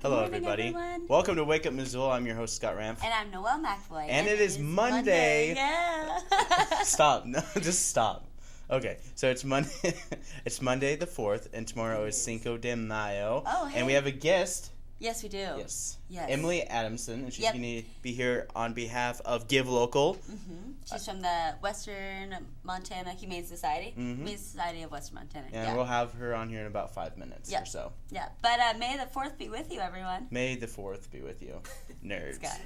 Hello, morning, everybody. Everyone. Welcome to Wake Up Missoula. I'm your host, Scott Ramp. And I'm Noelle McAvoy. And it is Monday. Yeah. Stop. No, just stop. Okay, so it's Monday. It's Monday the 4th, and tomorrow is Cinco de Mayo. Oh, hey. And we have a guest. Yes, we do. Yes. Yes. Emily Adamson, and she's going to be here on behalf of Give Local. Mm-hmm. She's from the Western Montana Humane Society. Mm-hmm. Humane Society of Western Montana. And we'll have her on here in about 5 minutes or so. Yeah, but may the 4th be with you, everyone. May the 4th be with you, nerds. Scott.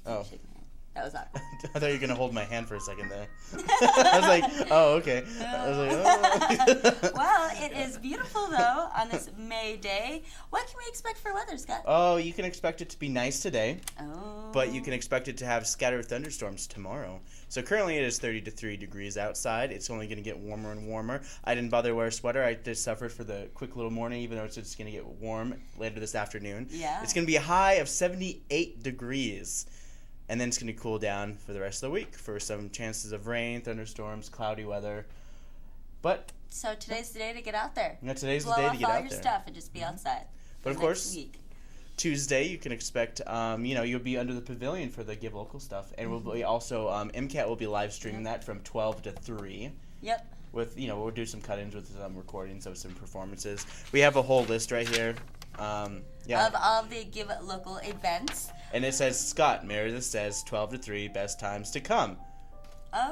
Oh. Shake my hand. That was awkward. I thought you were going to hold my hand for a second there. I was like, oh, okay. I was like, oh. Well, it is beautiful, though, on this May day. What can we expect for weather, Scott? Oh, you can expect it to be nice today. Oh. But you can expect it to have scattered thunderstorms tomorrow. So currently it is 33 degrees outside. It's only going to get warmer and warmer. I didn't bother to wear a sweater. I just suffered for the quick little morning, even though it's just going to get warm later this afternoon. Yeah. It's going to be a high of 78 degrees. And then it's going to cool down for the rest of the week for some chances of rain, thunderstorms, cloudy weather. But so today's the day to get out there. Yeah, today's Blow the day to off get all out your there. stuff and just be outside. But of next course, week. Tuesday you can expect, you'll be under the pavilion for the Give Local stuff. And we'll be also, MCAT will be live streaming that from 12 to 3. Yep. With, we'll do some cut-ins with some recordings of some performances. We have a whole list right here. Of all the Give Local events. And it says, Scott, Meredith says 12 to 3, best times to come.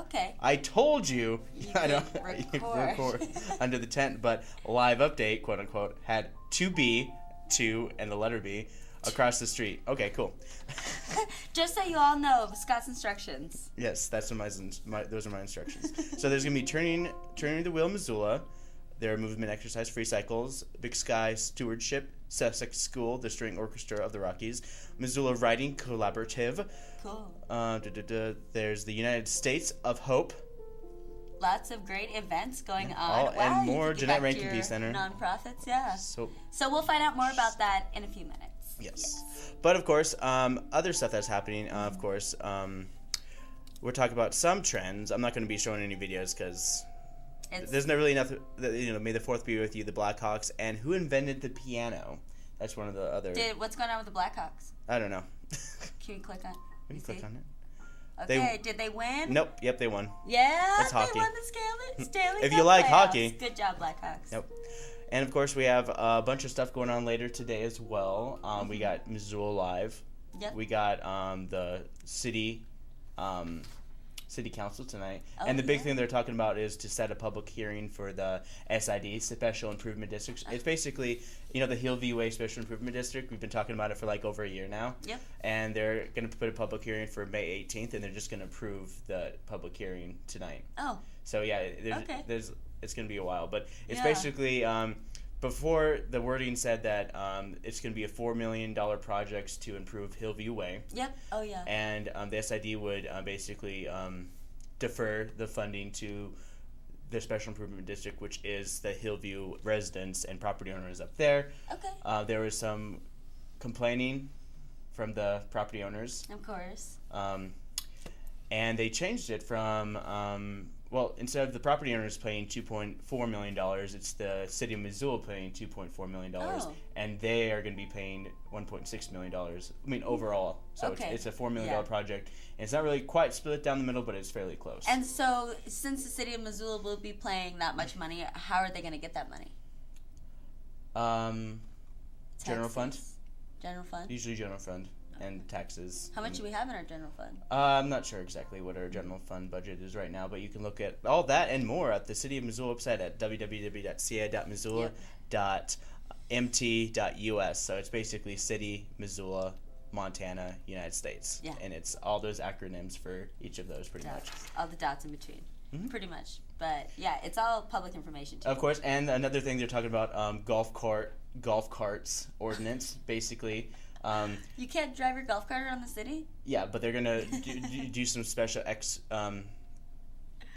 Okay. I told you. I don't record under the tent, but live update, quote unquote, had 2B, 2, and the letter B across the street. Okay, cool. Just so you all know, Scott's instructions. Yes, that's those are my instructions. So there's gonna be turning the wheel, Missoula. There are movement exercise free cycles, Big Sky Stewardship, Sussex School, the String Orchestra of the Rockies, Missoula Writing Collaborative. Cool. There's the United States of Hope. Lots of great events going on. All wow, and more. Jeanette Rankin Peace Center. Nonprofits, yeah. So we'll find out more about that in a few minutes. Yes. But of course, other stuff that's happening. Of course, we're talking about some trends. I'm not going to be showing any videos because there's not really nothing. May the 4th be with you, the Blackhawks, and who invented the piano? That's one of the other. What's going on with the Blackhawks? I don't know. Can you click on? We can click on it. Okay, did they win? Nope. Yep, they won. Yeah, That's hockey. They won the Stanley If Cup you like playoffs. hockey. Good job, Blackhawks. Yep. And of course, we have a bunch of stuff going on later today as well. We got Missoula Live. Yep. We got the city council tonight. Oh, and the big thing they're talking about is to set a public hearing for the SID, Special Improvement District. It's basically, the Hillview Way Special Improvement District. We've been talking about it for like over a year now. Yep. And they're going to put a public hearing for May 18th, and they're just going to approve the public hearing tonight. Oh. So, yeah, Okay. It's going to be a while. But it's basically... before, the wording said that it's going to be a $4 million project to improve Hillview Way. Yep. Oh, yeah. And the SID would basically defer the funding to the Special Improvement District, which is the Hillview residents and property owners up there. Okay. There was some complaining from the property owners. Of course. And they changed it from... instead of the property owners paying $2.4 million, it's the city of Missoula paying $2.4 million, and they are going to be paying $1.6 million. Overall. So it's a $4 million project, and it's not really quite split down the middle, but it's fairly close. And so, since the city of Missoula will be paying that much money, how are they going to get that money? General fund. General fund? Usually general fund. And taxes. How much do we have in our general fund? I'm not sure exactly what our general fund budget is right now, but you can look at all that and more at the City of Missoula website at www.ca.missoula.mt.us. So it's basically City, Missoula, Montana, United States. Yeah. And it's all those acronyms for each of those pretty much. All the dots in between. Mm-hmm. Pretty much. But yeah, it's all public information too. Of course, and another thing they're talking about, golf carts ordinance, basically. You can't drive your golf cart around the city? Yeah, but they're going to do some special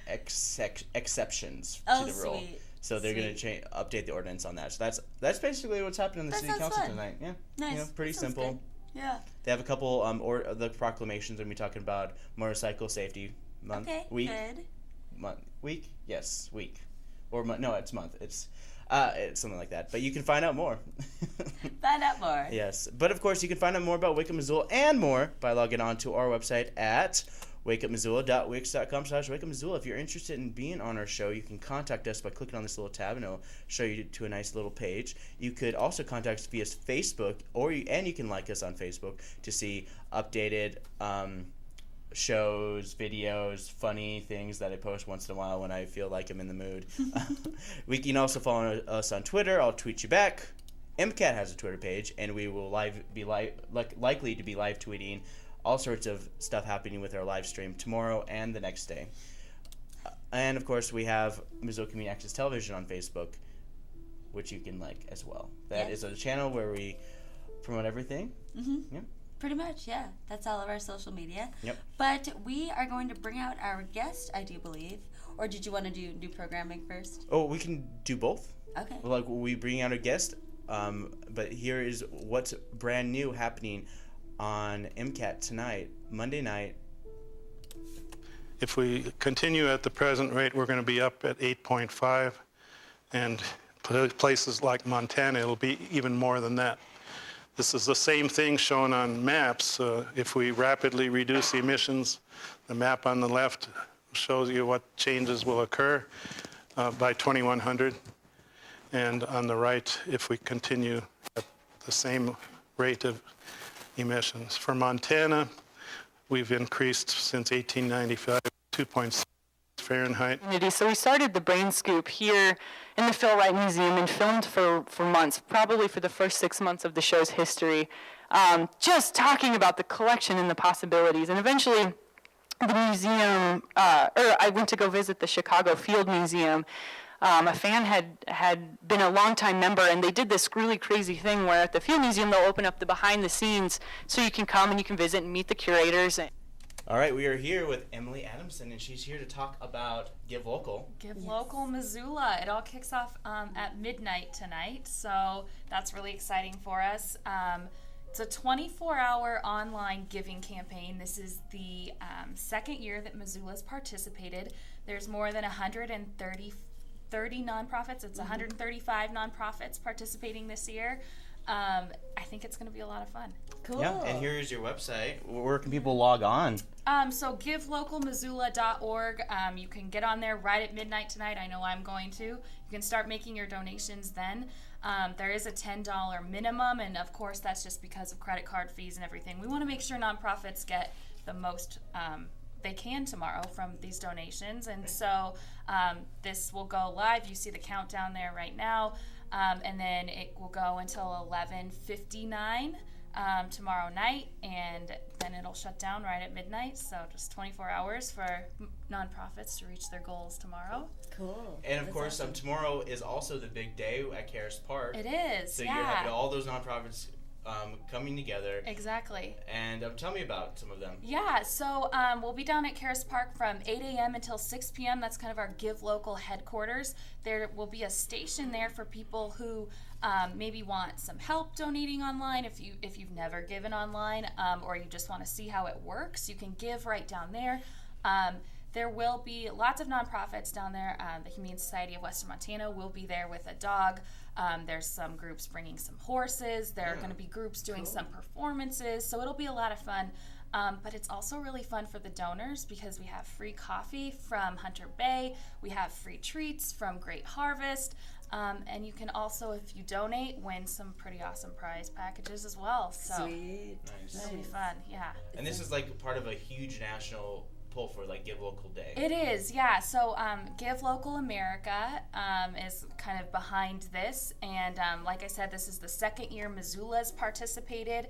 exceptions to the rule. Sweet. So they're going to update the ordinance on that. So that's basically what's happening in the city council tonight. Yeah. Nice. Pretty simple. Good. Yeah. They have a couple the proclamations. We're going to be talking about Motorcycle Safety Month. Okay, week. good. Week? Yes, week. or no, it's month. It's something like that. But you can find out more. Find out more. Yes. But of course, you can find out more about Wake Up Missoula and more by logging on to our website at wakeupmissoula.wix.com/Wake Up Missoula. If you're interested in being on our show, you can contact us by clicking on this little tab, and it'll show you to a nice little page. You could also contact us via Facebook, and you can like us on Facebook to see updated shows, videos, funny things that I post once in a while when I feel like I'm in the mood. We can also follow us on Twitter. I'll tweet you back. MCAT has a Twitter page, and we will likely to be live tweeting all sorts of stuff happening with our live stream tomorrow and the next day. And of course, we have Missoula Community Access Television on Facebook, which you can like as well. That is a channel where we promote everything. Mm-hmm. Yep. Pretty much, yeah. That's all of our social media. Yep. But we are going to bring out our guest, I do believe. Or did you want to do new programming first? Oh, we can do both. Okay. Like, we bring out a guest, but here is what's brand new happening on MCAT tonight, Monday night. If we continue at the present rate, we're going to be up at 8.5, and places like Montana, it'll be even more than that. This is the same thing shown on maps. If we rapidly reduce the emissions, the map on the left shows you what changes will occur by 2100. And on the right, if we continue at the same rate of emissions. For Montana, we've increased since 1895, 2.6 Fahrenheit. So we started the Brain Scoop here in the Phil Wright Museum and filmed for months, probably for the first 6 months of the show's history, just talking about the collection and the possibilities. And eventually, the museum, I went to go visit the Chicago Field Museum. A fan had been a longtime member, and they did this really crazy thing where at the Field Museum they'll open up the behind the scenes so you can come and you can visit and meet the curators. All right, we are here with Emily Adamson, and she's here to talk about Give Local. Give Local Missoula. It all kicks off at midnight tonight, so that's really exciting for us. It's a 24-hour online giving campaign. This is the second year that Missoula's participated. There's more than 130 nonprofits. It's 135 nonprofits participating this year. I think it's going to be a lot of fun. Cool. Yeah, and here is your website. Where can people log on? So givelocalmissoula.org. You can get on there right at midnight tonight. I know I'm going to. You can start making your donations then. There is a $10 minimum, and of course that's just because of credit card fees and everything. We want to make sure nonprofits get the most they can tomorrow from these donations, and so this will go live. You see the countdown there right now, and then it will go until 11:59 tomorrow night, and then it'll shut down right at midnight. So just 24 hours for nonprofits to reach their goals tomorrow. Cool. And of course, awesome. Tomorrow is also the big day at Karis Park. It is. So yeah. you're having all those nonprofits coming together. Exactly. And tell me about some of them. Yeah, so we'll be down at Karis Park from 8 a.m. until 6 p.m. That's kind of our Give Local headquarters. There will be a station there for people who maybe want some help donating online. If you've never given online, or you just want to see how it works, you can give right down there. There will be lots of nonprofits down there. The Humane Society of Western Montana will be there with a dog. There's some groups bringing some horses. There are going to be groups doing some performances. So it'll be a lot of fun. But it's also really fun for the donors because we have free coffee from Hunter Bay. We have free treats from Great Harvest. And you can also, if you donate, win some pretty awesome prize packages as well. So Sweet. Nice. It'll be fun, yeah. And this is like part of a huge national pull for like Give Local Day. It is, yeah. So Give Local America is kind of behind this, and like I said, this is the second year Missoula's participated,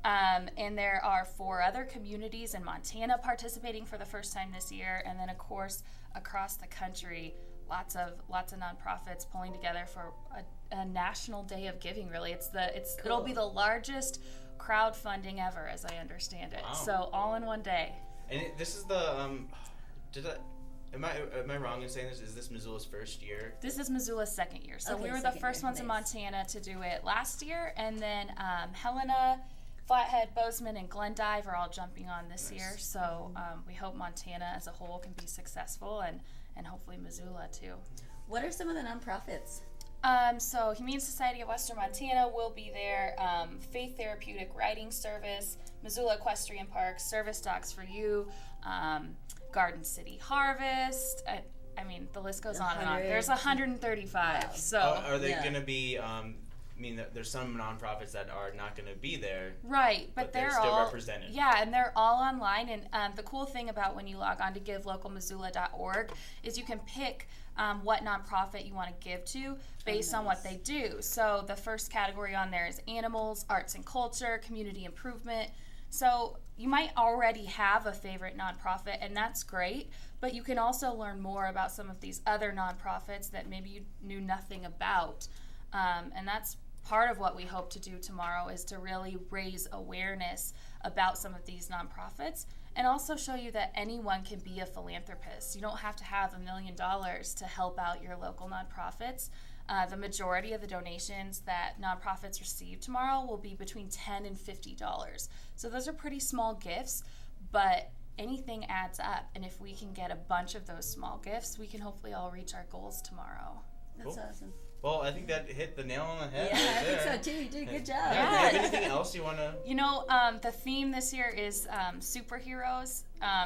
and there are 4 other communities in Montana participating for the first time this year, and then of course across the country, lots of nonprofits pulling together for a national day of giving. Really, Cool. It'll be the largest crowdfunding ever, as I understand it. Wow. So all in one day. And this is the am I wrong in saying this? Is this Missoula's first year? This is Missoula's second year. So Okay, we were the second first year. ones in Nice. Montana to do it last year, and then Helena, Flathead, Bozeman, and Glendive are all jumping on this year. So we hope Montana as a whole can be successful, and hopefully Missoula too. What are some of the nonprofits? So Humane Society of Western Montana will be there. Faith Therapeutic Riding Service, Missoula Equestrian Park, Service Dogs for You, Garden City Harvest. I mean, the list goes on and on. There's 135. Wow. So are they going to be? I mean, there's some nonprofits that are not going to be there. Right, but they're still all represented. Yeah, and they're all online. And the cool thing about when you log on to givelocalmissoula.org is you can pick what nonprofit you want to give to based on what they do. So the first category on there is animals, arts and culture, community improvement. So you might already have a favorite nonprofit, and that's great, but you can also learn more about some of these other nonprofits that maybe you knew nothing about. And that's part of what we hope to do tomorrow, is to really raise awareness about some of these nonprofits and also show you that anyone can be a philanthropist. You don't have to have $1 million to help out your local nonprofits. The majority of the donations that nonprofits receive tomorrow will be between $10 and $50. So those are pretty small gifts, but anything adds up. And if we can get a bunch of those small gifts, we can hopefully all reach our goals tomorrow. That's awesome. Well, I think that hit the nail on the head. Yeah, right I there. think so too. You did a good job. Yeah. Do you have anything else you want to? You know, the theme this year is superheroes.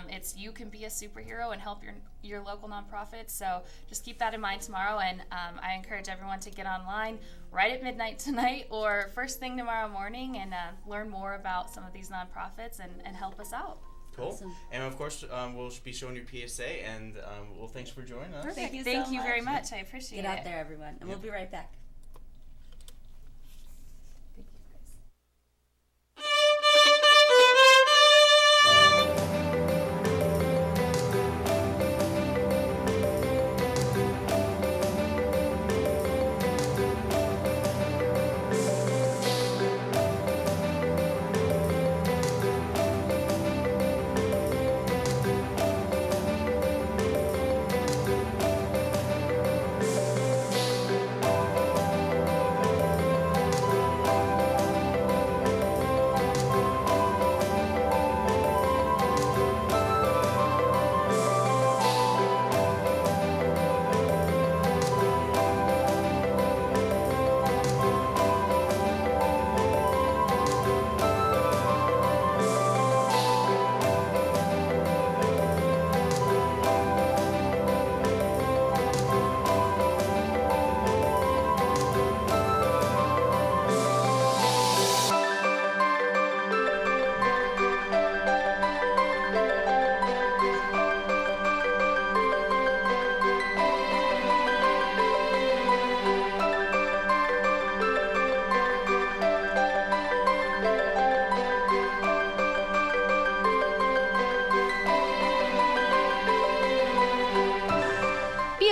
It's you can be a superhero and help your local nonprofit. So just keep that in mind tomorrow. And I encourage everyone to get online right at midnight tonight or first thing tomorrow morning and learn more about some of these nonprofits and help us out. Cool. Awesome. And of course, we'll be showing your PSA, and well, thanks for joining us. Thank you Thank so you much. very much. I appreciate it. Get out there, everyone. And we'll be right back.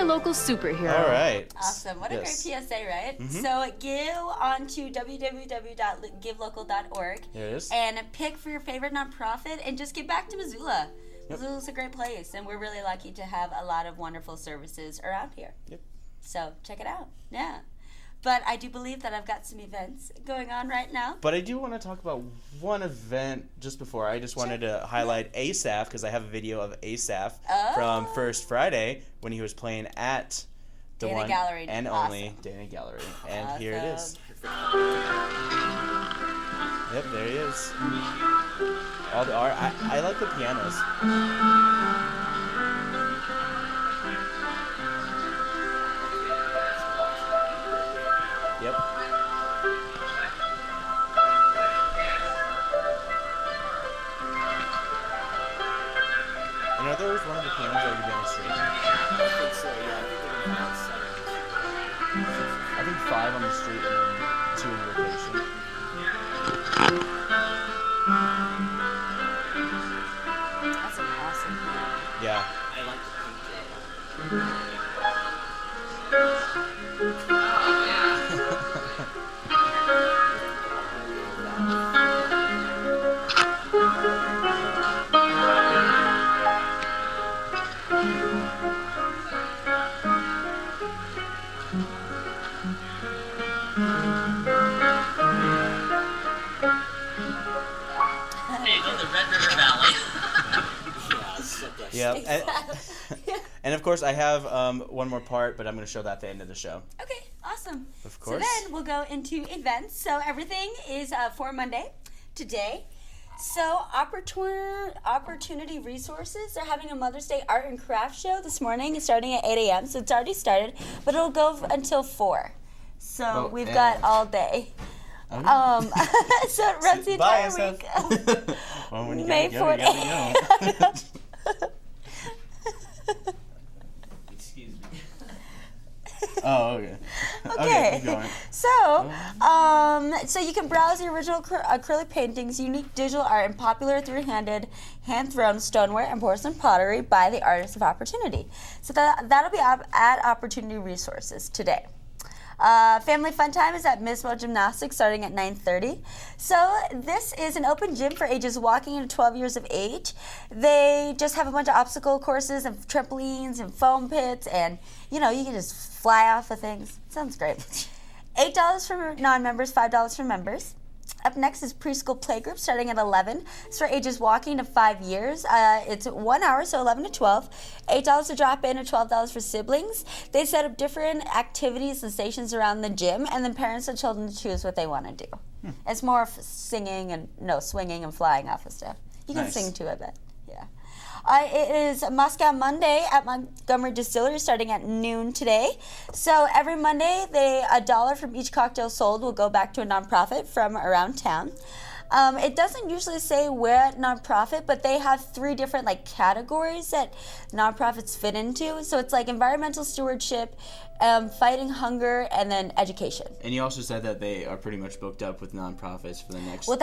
Local superhero. All right. Awesome. What a great PSA, right? Mm-hmm. So go on to www.givelocal.org. There it is. And pick for your favorite nonprofit and just give back to Missoula. Yep. Missoula's a great place, and we're really lucky to have a lot of wonderful services around here. Yep. So check it out. Yeah. But I do believe that I've got some events going on right now. But I do want to talk about one event just before. I just wanted to highlight Asaph, because I have a video of Asaph from First Friday when he was playing at the Dana one Gallery. and Awesome. only Dana Gallery. And here it is. Yep, there he is. All the art. I like the pianos. Yep. And are those one of the pianos that would be on the street? I think so, yeah. I think they're I think 5 about 7. on the street and then 2 in rotation. That's an awesome piano. Yeah. I like the pink Yeah. And of course, I have one more part, but I'm going to show that at the end of the show. Okay, awesome. Of course. So then we'll go into events. So everything is for Monday, today. So Opportunity Resources, they're having a Mother's Day art and craft show this morning. It's starting at 8 a.m., so it's already started, but it'll go until 4. So we've got all day. So it runs the entire week. Well, when you May gotta go, you gotta go. Excuse me. Oh, okay. Okay. Keep going. So you can browse the original acrylic paintings, unique digital art, and popular three-handed, hand-thrown stoneware and porcelain pottery by the artists of Opportunity. So that'll be at Opportunity Resources today. Family fun time is at Mismo Gymnastics starting at 9:30. So this is an open gym for ages walking to 12 years of age. They just have a bunch of obstacle courses and trampolines and foam pits, and you can just fly off of things. Sounds great. $8 for non-members, $5 for members. Up next is preschool playgroup starting at 11. It's for ages walking to 5 years. It's 1 hour, so 11 to 12. $8 to drop in and $12 for siblings. They set up different activities and stations around the gym, and then parents and children choose what they want to do. It's more of swinging and flying off of stuff. You can sing too, I bet. Yeah. It is Moscow Monday at Montgomery Distillery starting at noon today. So every Monday, $1 from each cocktail sold will go back to a nonprofit from around town. It doesn't usually say where at nonprofit, but they have 3 different categories that nonprofits fit into. So it's like environmental stewardship, fighting hunger, and then education. And you also said that they are pretty much booked up with nonprofits for the next year.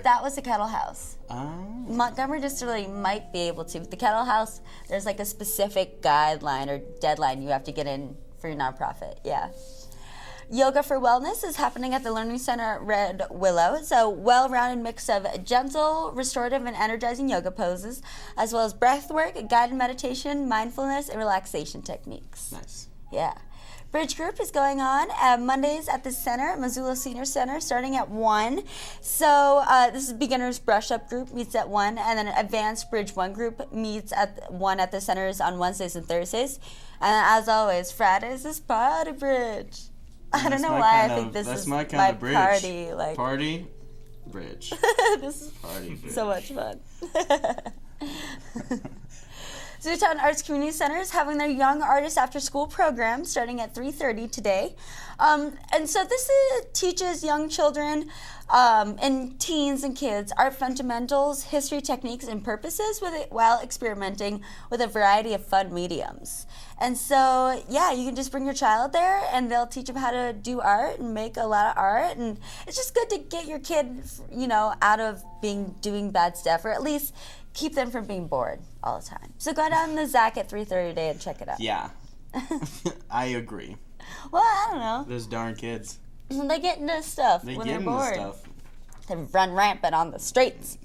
That was the Kettle House. Oh. Montgomery Distillery might be able to. But the Kettle House, there's a specific guideline or deadline you have to get in for your nonprofit. Yeah. Yoga for Wellness is happening at the Learning Center at Red Willow. It's a well-rounded mix of gentle, restorative, and energizing yoga poses, as well as breath work, guided meditation, mindfulness, and relaxation techniques. Nice. Yeah. Bridge group is going on Mondays at the center, Missoula Senior Center, starting at 1. So this is beginners brush up group meets at 1, and then advanced bridge 1 group meets at 1 at the centers on Wednesdays and Thursdays. And as always, Fridays is party bridge. I don't know why I think this is my party. Party bridge. This is Party bridge. so much fun. Zootown Arts Community Center is having their Young Artists After School program starting at 3:30 today. And so this teaches young children and teens and kids art fundamentals, history techniques, and purposes while experimenting with a variety of fun mediums. And so, yeah, you can just bring your child there and they'll teach them how to do art and make a lot of art. And it's just good to get your kid, out of doing bad stuff, or at least keep them from being bored all the time. So go down to the ZAC at 3:30 today and check it out. Yeah. I agree. Well, I don't know. Those darn kids. They get into stuff when they're bored. Stuff. They run rampant on the streets.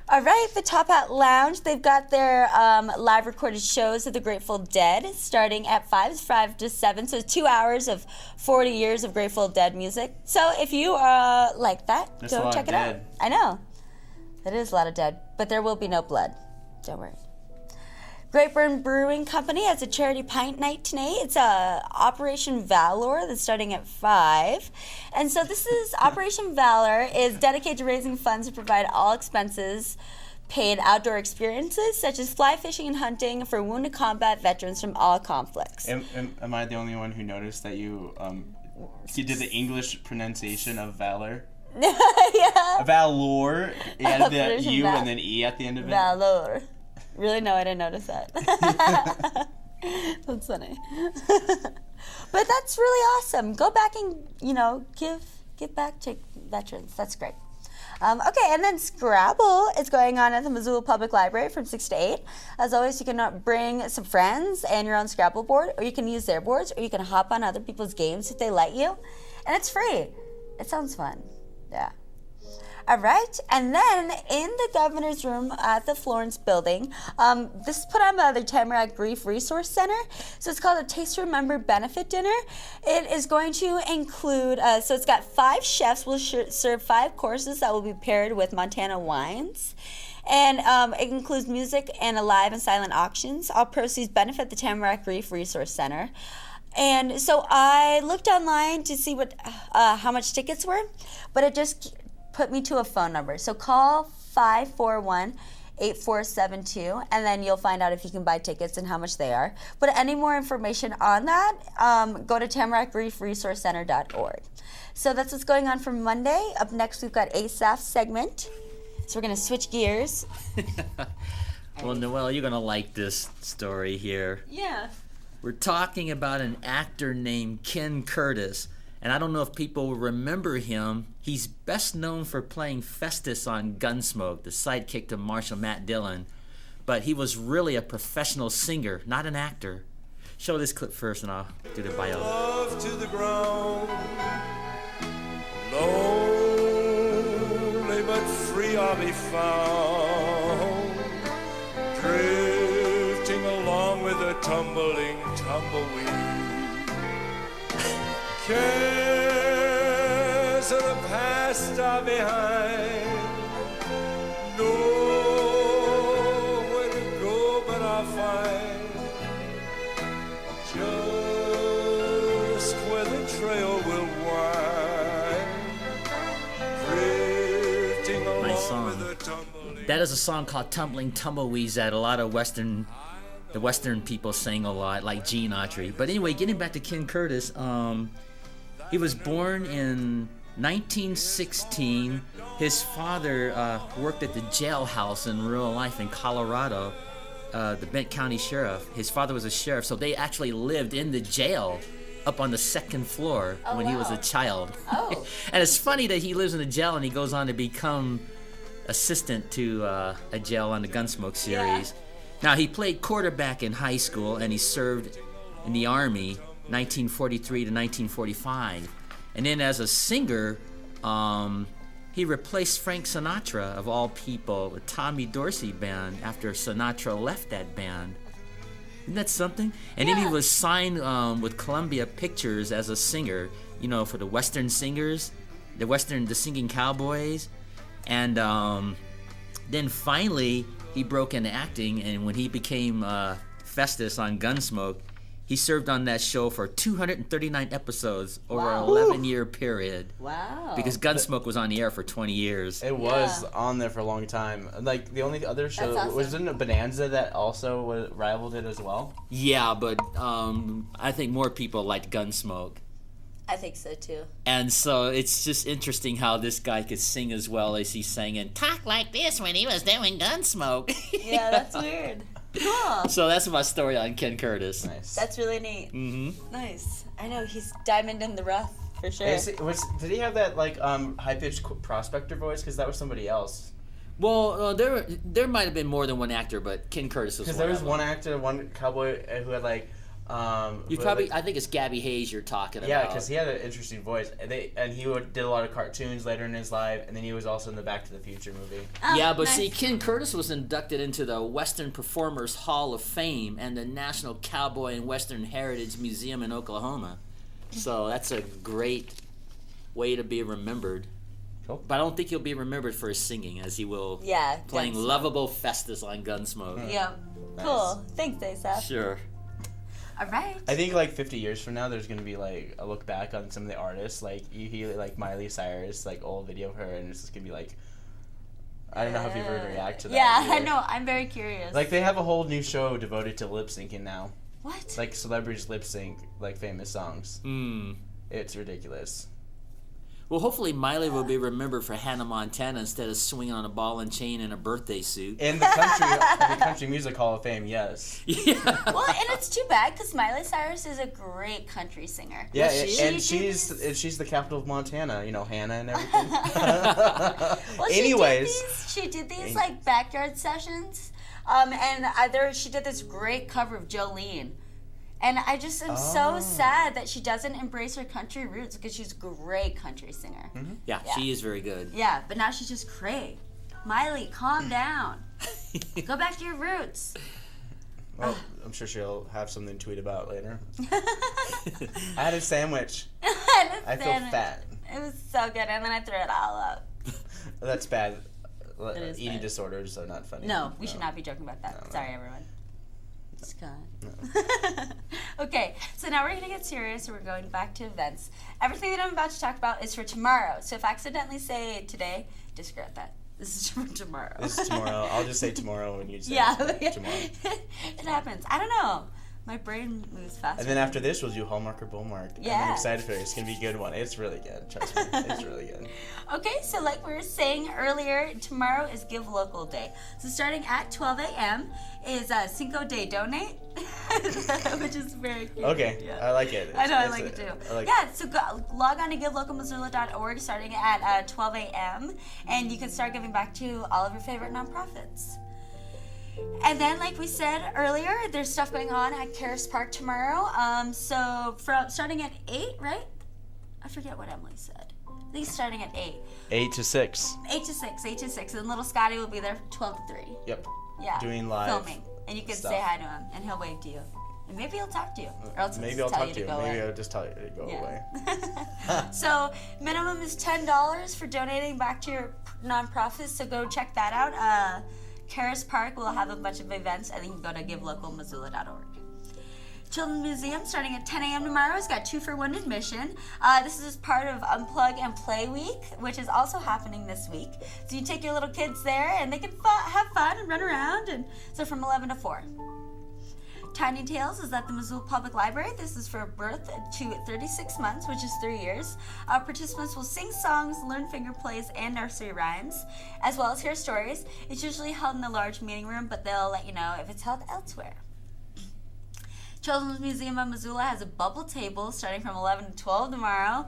All right, the Top Hat Lounge, they've got their live recorded shows of the Grateful Dead starting at 5 to 7. So 2 hours of 40 years of Grateful Dead music. So if you like that, There's go check it out. I know. That is a lot of dead, but there will be no blood. Don't worry. Great Burn Brewing Company has a charity pint night today. It's Operation Valor that's starting at 5. And so this is Operation Valor is dedicated to raising funds to provide all expenses paid outdoor experiences such as fly fishing and hunting for wounded combat veterans from all conflicts. Am I the only one who noticed that you did the English pronunciation of valor? Yeah. Valor. You added the U and then E at the end of it. Valor. Really? No, I didn't notice that. That's funny. But that's really awesome. Go back and, give back to veterans. That's great. Okay, and then Scrabble is going on at the Missoula Public Library from 6 to 8. As always, you can bring some friends and your own Scrabble board, or you can use their boards, or you can hop on other people's games if they let you. And it's free. It sounds fun. Yeah. All right, and then in the governor's room at the Florence building, this is put on by the Tamarack Grief Resource Center. So it's called a Taste to Remember Benefit Dinner. It is going to include, so it's got 5 chefs will serve 5 courses that will be paired with Montana wines. And it includes music and a live and silent auctions. All proceeds benefit the Tamarack Reef Resource Center. And so I looked online to see what how much tickets were, but it just put me to a phone number. So call 541-8472, and then you'll find out if you can buy tickets and how much they are. But any more information on that, go to tamarackreefresourcecenter.org. So that's what's going on for Monday. Up next, we've got Asaph's segment. So we're going to switch gears. Well, Noelle, you're going to like this story here. Yeah. We're talking about an actor named Ken Curtis, and I don't know if people will remember him. He's best known for playing Festus on Gunsmoke, the sidekick to Marshal Matt Dillon, but he was really a professional singer, not an actor. Show this clip first, and I'll do the bio. Love to the ground, lonely but free I'll be found, drifting along with a tumbling tumbleweed. Cares of the past are behind, nowhere to go but I'll find just where the trail will wind, drifting along Nice song. with a tumbling. That is a song called Tumbling Tumbleweeds that a lot of Western people sing a lot, like Gene Autry. But anyway, getting back to Ken Curtis, he was born in 1916. His father worked at the jailhouse in real life in Colorado, the Bent County Sheriff. His father was a sheriff, so they actually lived in the jail up on the second floor when he was a child. Oh. And it's funny that he lives in the jail and he goes on to become assistant to a jail on the Gunsmoke series. Now, he played quarterback in high school, and he served in the Army 1943 to 1945. And then as a singer, he replaced Frank Sinatra, of all people, with Tommy Dorsey Band after Sinatra left that band. Isn't that something? And then he was signed with Columbia Pictures as a singer, you know, for the Western singers, the singing cowboys. And then finally, he broke into acting, and when he became Festus on Gunsmoke, he served on that show for 239 episodes over an 11-year period. Wow. Because Gunsmoke was on the air for 20 years. It was on there for a long time. Like, the only other show, That's awesome. wasn't it Bonanza that also rivaled it as well? Yeah, but I think more people liked Gunsmoke. I think so too. And so it's just interesting how this guy could sing as well as he sang and talk like this when he was doing Gunsmoke. Yeah, that's weird. Cool. So that's my story on Ken Curtis. Nice. That's really neat. Mm-hmm. Nice. I know, he's diamond in the rough, for sure. Did he have that, like, high-pitched prospector voice? Because that was somebody else. Well, there might have been more than one actor, but Ken Curtis was one. Because there was of one them. actor, one cowboy who had, like... You probably, I think it's Gabby Hayes you're talking about. Yeah, because he had an interesting voice, and he did a lot of cartoons later in his life, and then he was also in the Back to the Future movie. Yeah, but nice. see, Ken Curtis was inducted into the Western Performers Hall of Fame and the National Cowboy and Western Heritage Museum in Oklahoma. So that's a great way to be remembered. Cool. But I don't think he'll be remembered for his singing, as he will playing Gunsmoke. lovable Festus on Gunsmoke. Yep. Nice. Cool. Thanks, Asaph. Sure. All right. I think, like, 50 years from now, there's going to be, like, a look back on some of the artists. Like, you hear, like, Miley Cyrus, like, old video of her, and it's just going to be, like... I don't know how people would react to that. Yeah, I either. know. I'm very curious. Like, they have a whole new show devoted to lip syncing now. What? Like, celebrities lip sync, like, famous songs. Mm. It's ridiculous. Well, hopefully Miley will be remembered for Hannah Montana instead of swinging on a ball and chain in a birthday suit. In the Country Music Hall of Fame, yes. Yeah. Well, and it's too bad because Miley Cyrus is a great country singer. Yeah, she and is. she's the capital of Montana, you know, Hannah and everything. Well, Anyways. she did these like backyard sessions, and she did this great cover of Jolene. And I just am so sad that she doesn't embrace her country roots because she's a great country singer. Mm-hmm. Yeah, she is very good. Yeah, but now she's just cray. Miley, calm down. Go back to your roots. Well, I'm sure she'll have something to tweet about later. I had a sandwich. I feel fat. It was so good, and then I threw it all up. That's bad. is eating fun. disorders are not funny. No, we should not be joking about that. No. Sorry, everyone. Scott. Okay, so now we're going to get serious and we're going back to events. Everything that I'm about to talk about is for tomorrow. So if I accidentally say today, disregard that. This is for tomorrow. This is tomorrow. I'll just say tomorrow when you say tomorrow. It happens. I don't know. My brain moves fast. And then after this, we'll do Hallmark or Bullmark. Yeah. I'm excited for it. It's going to be a good one. It's really good. Trust me. It's really good. Okay, so like we were saying earlier, tomorrow is Give Local Day. So starting at 12 a.m. is Cinco de Donate, which is very cute. Okay, Yeah. I like it. I know, I like it too. I like Yeah, so log on to givelocalmissoula.org starting at 12 a.m. and you can start giving back to all of your favorite nonprofits. And then, like we said earlier, there's stuff going on at Karis Park tomorrow. So from starting at 8, right? I forget what Emily said. I think starting at 8. 8 to 6. 8 to 6, 8 to 6. And little Scotty will be there 12 to 3. Yep. Yeah. Doing live filming. And you can stuff. say hi to him, and he'll wave to you. And maybe he'll talk to you. Or else he'll Maybe just I'll tell talk you to you. go Maybe away. I'll just tell you to go away. So minimum is $10 for donating back to your nonprofits. So go check that out. Karis Park will have a bunch of events, and you can go to givelocalmissoula.org. Children's Museum starting at 10 a.m. tomorrow. It's got 2-for-1 admission. This is part of Unplug and Play Week, which is also happening this week. So you take your little kids there, and they can have fun and run around. And so from 11 to 4. Tiny Tales is at the Missoula Public Library. This is for birth to 36 months, which is 3 years. Participants will sing songs, learn finger plays, and nursery rhymes, as well as hear stories. It's usually held in the large meeting room, but they'll let you know if it's held elsewhere. Children's Museum of Missoula has a bubble table starting from 11 to 12 tomorrow.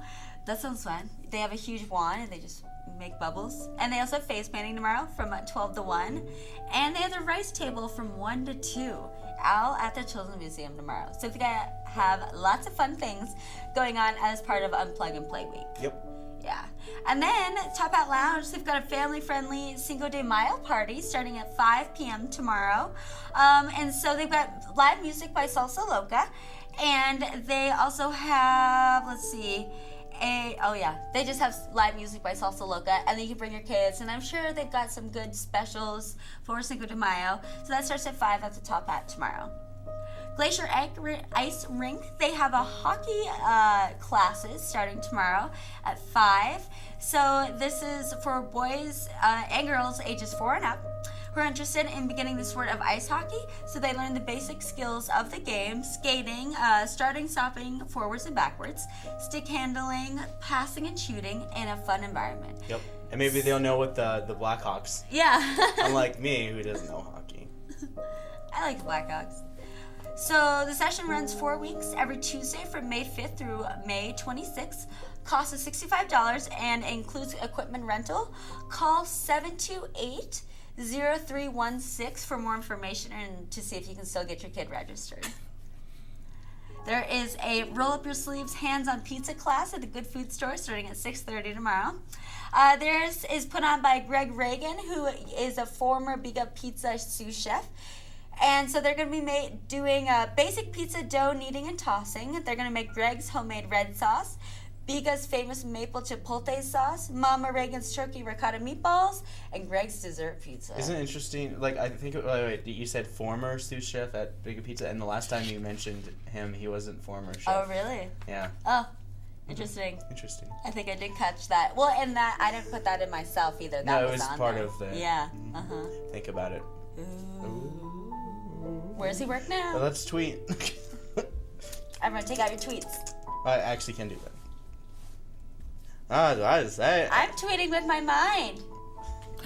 That sounds fun. They have a huge wand, and they just make bubbles. And they also have face painting tomorrow from 12 to 1. And they have the rice table from 1 to 2. All at the Children's Museum tomorrow. So if you guys have lots of fun things going on as part of Unplug and Play Week. Yep. Yeah. And then Top Hat Lounge, they've got a family-friendly Cinco de Mayo party starting at 5 p.m. tomorrow. And so they've got live music by Salsa Loca. And they also have, they just have live music by Salsa Loca, and then you can bring your kids, and I'm sure they've got some good specials for Cinco de Mayo. So that starts at 5 at the Top Hat tomorrow. Glacier Ice Rink, they have a hockey classes starting tomorrow at 5. So this is for boys and girls ages 4 and up who are interested in beginning the sport of ice hockey. So they learn the basic skills of the game: skating, starting, stopping, forwards and backwards, stick handling, passing and shooting in a fun environment. Yep. And maybe they'll know what the Blackhawks. Yeah. Unlike me, who doesn't know hockey. I like the Blackhawks. So the session runs 4 weeks, every Tuesday from May 5th through May 26th. Cost is $65 and includes equipment rental. Call 728-0316 for more information and to see if you can still get your kid registered. There is a roll up your sleeves hands-on pizza class at the Good Food Store starting at 6:30 tomorrow. Theirs is put on by Greg Reagan, who is a former Big Up Pizza sous chef. And so they're going to be doing basic pizza dough kneading and tossing. They're going to make Greg's homemade red sauce, Biga's famous maple chipotle sauce, Mama Reagan's turkey ricotta meatballs, and Greg's dessert pizza. Isn't it interesting? Like, I think, wait, you said former sous chef at Big Pizza, and the last time you mentioned him, he wasn't former chef. Oh, really? Yeah. Oh, interesting. Interesting. I think I did catch that. Well, and that I didn't put that in myself either. That No, it was on part there. of the. Yeah. Uh-huh. Think about it. Where's he work now? Well, let's tweet. Everyone, take out your tweets. I actually can do that. I'm tweeting with my mind,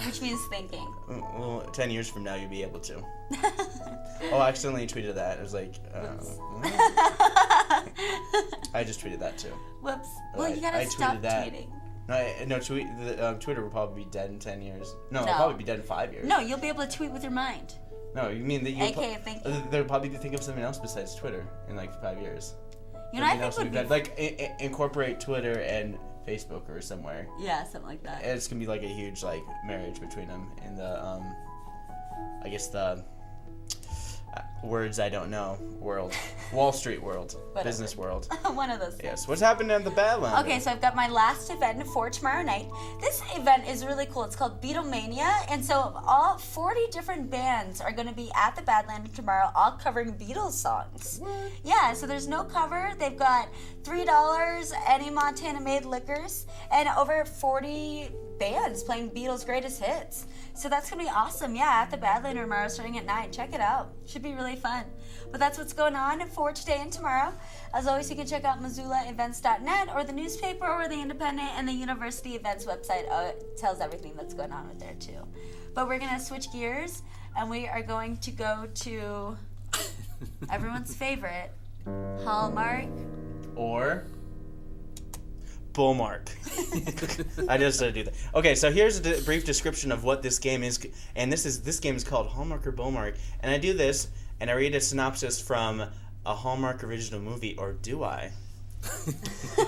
which means thinking. Well, 10 years from now, you'll be able to. Oh, I accidentally tweeted that. It was like, I just tweeted that too. Whoops. Well, you gotta stop tweeting. Twitter will probably be dead in 10 years. No, No. it'll probably be dead in 5 years. No, you'll be able to tweet with your mind. No, you mean that you? AKA thinking. They'll probably think of something else besides Twitter in like 5 years. You know, I Something think else would would be... be like incorporate Twitter and Facebook or somewhere. Yeah, something like that. And it's gonna be like a huge like marriage between them, and the I guess the words I don't know world. Wall Street world. Whatever. Business world. One of those things. Yes. What's happening at the Badlands? Okay, so I've got my last event for tomorrow night. This event is really cool. It's called Beatlemania, and so all 40 different bands are going to be at the Badlands tomorrow, all covering Beatles songs. What? Yeah, so there's no cover. They've got $3 any Montana-made liquors, and over 40 bands playing Beatles' greatest hits. So that's going to be awesome. Yeah, at the Badlands tomorrow starting at 9. Check it out. Should be really fun. But that's what's going on for today and tomorrow. As always, you can check out MissoulaEvents.net or the newspaper or the Independent, and the university events website tells everything that's going on with there too. But we're going to switch gears, and we are going to go to everyone's favorite, Hallmark. Or Bullmark. I just do that. Okay, so here's a brief description of what this game is, and this game is called Hallmark or Bullmark. And I do this, and I read a synopsis from a Hallmark original movie, or do I?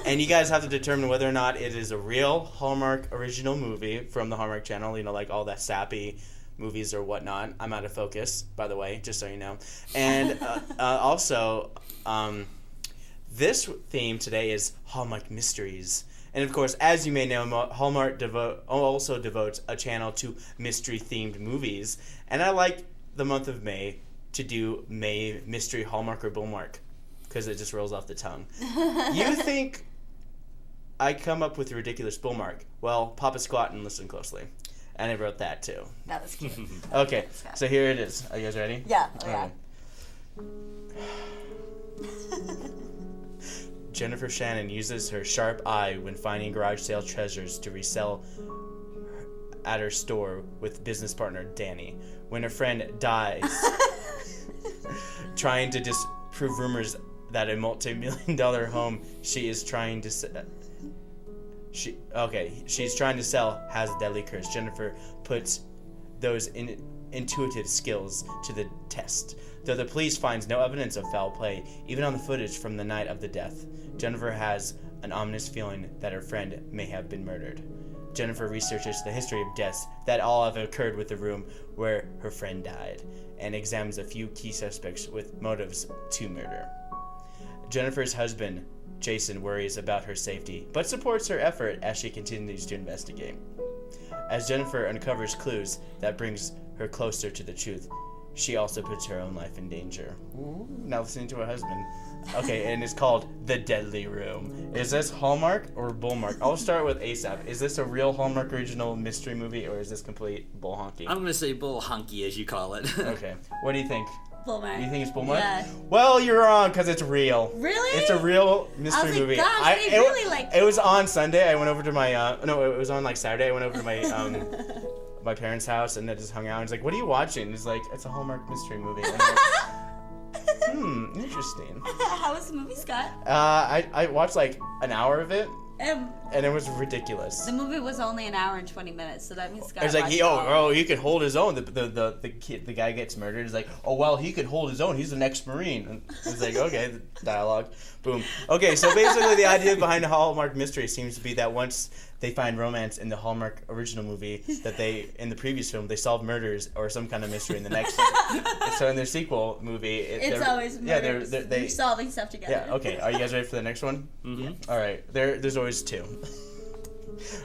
And you guys have to determine whether or not it is a real Hallmark original movie from the Hallmark Channel, you know, like all that sappy movies or whatnot. I'm out of focus, by the way, just so you know. And also, this theme today is Hallmark Mysteries. And of course, as you may know, Hallmark also devotes a channel to mystery-themed movies. And I like the month of May to do May Mystery Hallmark or Bullmark, because it just rolls off the tongue. You think I come up with a ridiculous Bullmark? Well, pop a squat and listen closely. And I wrote that too. That was cute. Okay, so here it is. Are you guys ready? Yeah. Oh, yeah. Jennifer Shannon uses her sharp eye when finding garage sale treasures to resell at her store with business partner Danny. When her friend dies, trying to disprove rumors that a multi-million-dollar home she's trying to sell has a deadly curse. Jennifer puts those intuitive skills to the test. Though the police finds no evidence of foul play, even on the footage from the night of the death, Jennifer has an ominous feeling that her friend may have been murdered. Jennifer researches the history of deaths that all have occurred with the room where her friend died, and examines a few key suspects with motives to murder. Jennifer's husband, Jason, worries about her safety, but supports her effort as she continues to investigate. As Jennifer uncovers clues that brings her closer to the truth, she also puts her own life in danger. Ooh, now listening to her husband. Okay, and it's called The Deadly Room. Is this Hallmark or Bullmark? I'll start with Asaph. Is this a real Hallmark original mystery movie, or is this complete bull honky? I'm gonna say bull honky, as you call it. Okay. What do you think? Bullmark. You think it's Bullmark? Yeah. Well, you're wrong, because it's real. Really? It's a real mystery I was like, movie. gosh, they really like. It was on Sunday. I went over to my it was on like Saturday. I went over to my my parents' house and I just hung out. And he's like, "What are you watching?" He's like, "It's a Hallmark mystery movie." And I'm like, interesting. How was the movie, Scott? I watched like an hour of it, And and it was ridiculous. the movie was only an hour and 20 minutes, so that means Scott. It was like, watched it all. he could hold his own. The guy gets murdered. He's like, oh well, he could hold his own. He's an ex-Marine. And it's like, okay, the dialogue, boom. Okay, so basically the idea behind the Hallmark mystery seems to be that once they find romance in the Hallmark original movie, that in the previous film, they solve murders or some kind of mystery in the next one. So in their sequel movie, It's always murders. They're solving stuff together. Yeah. Okay. Are you guys ready for the next one? Mm-hmm. All right. There's always two.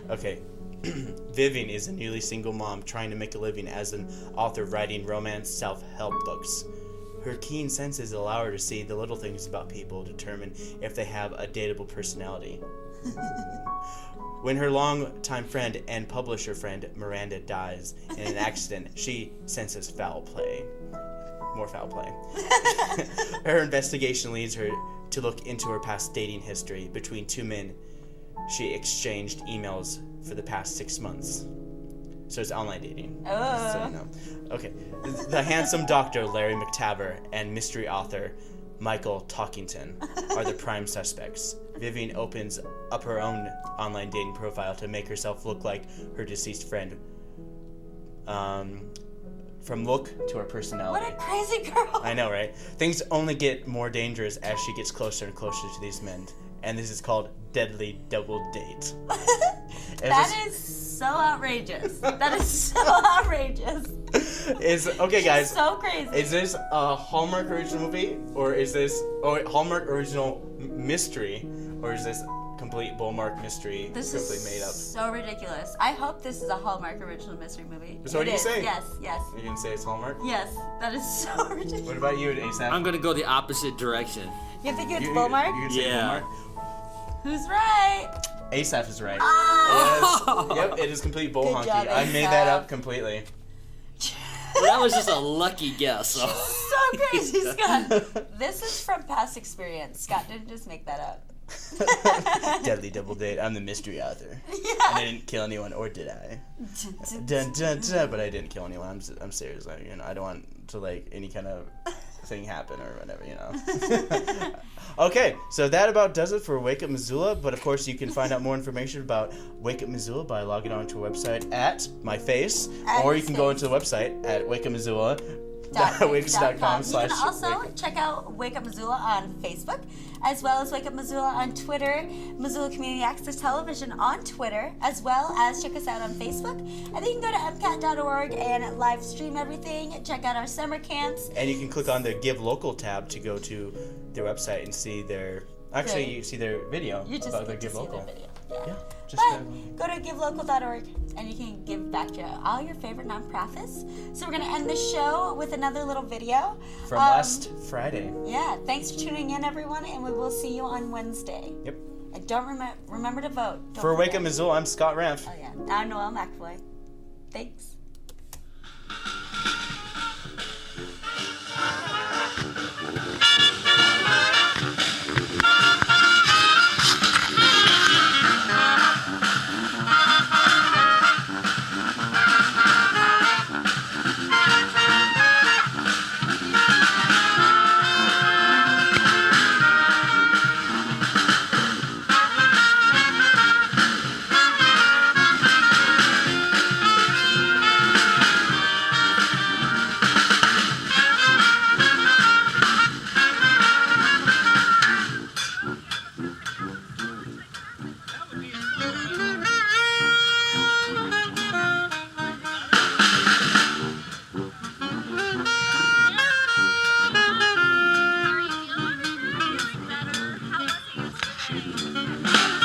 Okay. Vivian is a newly single mom trying to make a living as an author writing romance self-help books. Her keen senses allow her to see the little things about people, determine if they have a dateable personality. When her longtime friend and publisher friend Miranda dies in an accident, she senses foul play. More foul play. Her investigation leads her to look into her past dating history between two men she exchanged emails for the past 6 months. So it's online dating. Oh. So you know. Okay. The handsome doctor Larry McTaber and mystery author Michael Talkington are the prime suspects. Vivian opens up her own online dating profile to make herself look like her deceased friend. From look to her personality. What a crazy girl. I know, right? Things only get more dangerous as she gets closer and closer to these men. And this is called Deadly Double Date. That is so outrageous. That is so outrageous. Okay, guys. So crazy. Is this a Hallmark original movie, or is this Hallmark original mystery, or is this complete Bullmark mystery completely made up? So ridiculous. I hope this is a Hallmark original mystery movie. So what do you say? Yes, yes. You can say it's Hallmark? Yes, that is so ridiculous. What about you, Asaph? I'm gonna go the opposite direction. You think it's Bullmark? You can say Yeah. Bullmark? Who's right? Asaph is right. Oh! Yes. Yep, it is complete bull Good honky. job, I made that Asaph. up completely. Well, that was just a lucky guess. So. So crazy, Scott. This is from past experience. Scott didn't just make that up. Deadly double date. I'm the mystery author. Yeah. And I didn't kill anyone, or did I? Dun, dun, dun, but I didn't kill anyone. I'm serious. Like, I don't want to any kind of thing happen or whatever. Okay, so that about does it for Wake Up Missoula. But of course, you can find out more information about Wake Up Missoula by logging on to our website at my face, or you can go into the website at wakeupmissoula.wix.com. You can also check out Wake Up Missoula on Facebook, as well as Wake Up Missoula on Twitter, Missoula Community Access Television on Twitter, as well as check us out on Facebook. And then you can go to MCAT.org and live stream everything. Check out our summer camps. And you can click on the Give Local tab to go to their website and see their. Actually, you see their video You just about their get to Give see Local. their video. Yeah. Yeah, just But go to givelocal.org and you can give back to all your favorite nonprofits. So we're going to end the show with another little video. from last Friday. Yeah, thanks for tuning in, everyone, and we will see you on Wednesday. Yep. And don't remember to vote. Don't For Wake Up forget. Missoula, I'm Scott Ramf. Oh, yeah. I'm Noelle McAvoy. Thanks. How are you feeling? Is it better? How was it?